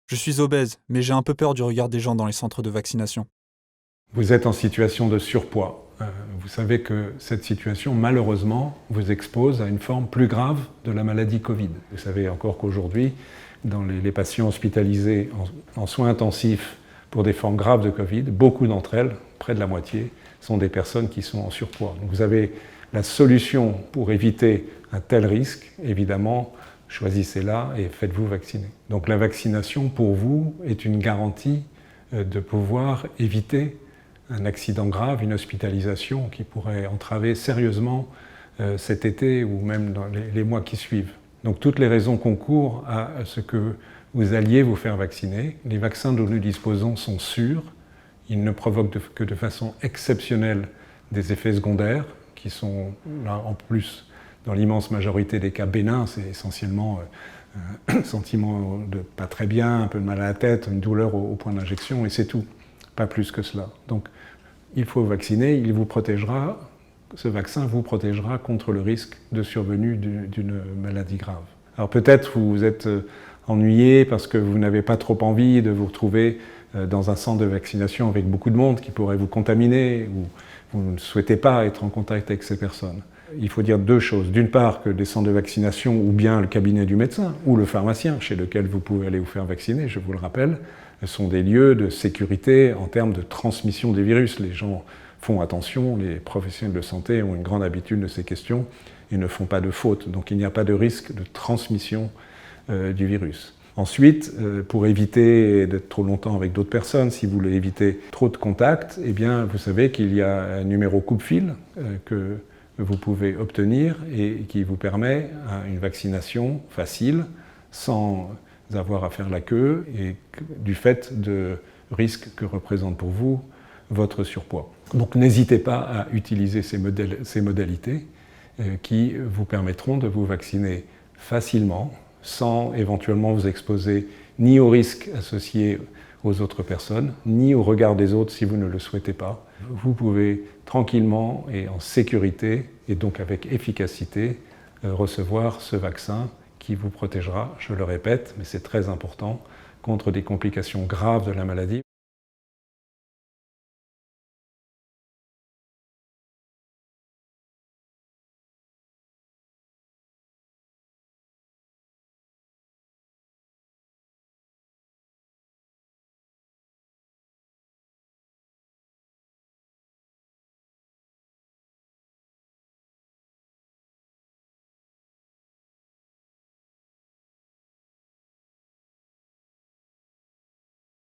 Je suis obèse, mais j'ai un peu peur du regard des gens dans les centres de vaccination. Vous êtes en situation de surpoids. Vous savez que cette situation, malheureusement, vous expose à une forme plus grave de la maladie Covid. Vous savez encore qu'aujourd'hui, dans les patients hospitalisés en soins intensifs pour des formes graves de Covid, beaucoup d'entre elles, près de la moitié, sont des personnes qui sont en surpoids. Donc vous avez la solution pour éviter un tel risque, évidemment, choisissez-la et faites-vous vacciner. Donc la vaccination, pour vous, est une garantie de pouvoir éviter un accident grave, une hospitalisation qui pourrait entraver sérieusement cet été ou même dans les mois qui suivent. Donc toutes les raisons concourent à ce que vous alliez vous faire vacciner. Les vaccins dont nous disposons sont sûrs. Ils ne provoquent que de façon exceptionnelle des effets secondaires qui sont là en plus dans l'immense majorité des cas bénins. C'est essentiellement un sentiment de pas très bien, un peu de mal à la tête, une douleur au point d'injection et c'est tout. Pas plus que cela. Donc il faut vacciner, il vous protégera, ce vaccin vous protégera contre le risque de survenue d'une maladie grave. Alors peut-être vous vous êtes ennuyé parce que vous n'avez pas trop envie de vous retrouver dans un centre de vaccination avec beaucoup de monde qui pourrait vous contaminer ou vous ne souhaitez pas être en contact avec ces personnes. Il faut dire deux choses. D'une part, que les centres de vaccination ou bien le cabinet du médecin ou le pharmacien chez lequel vous pouvez aller vous faire vacciner, je vous le rappelle, sont des lieux de sécurité en termes de transmission des virus. Les gens font attention, les professionnels de santé ont une grande habitude de ces questions et ne font pas de fautes. Donc il n'y a pas de risque de transmission du virus. Ensuite, pour éviter d'être trop longtemps avec d'autres personnes, si vous voulez éviter trop de contacts, eh bien, vous savez qu'il y a un numéro coupe-fil que vous pouvez obtenir et qui vous permet une vaccination facile, sans avoir à faire la queue et du fait de risques que représente pour vous votre surpoids. Donc n'hésitez pas à utiliser ces modalités qui vous permettront de vous vacciner facilement, sans éventuellement vous exposer ni aux risques associés aux autres personnes, ni au regard des autres si vous ne le souhaitez pas. Vous pouvez tranquillement et en sécurité, et donc avec efficacité, recevoir ce vaccin qui vous protégera, je le répète, mais c'est très important, contre des complications graves de la maladie.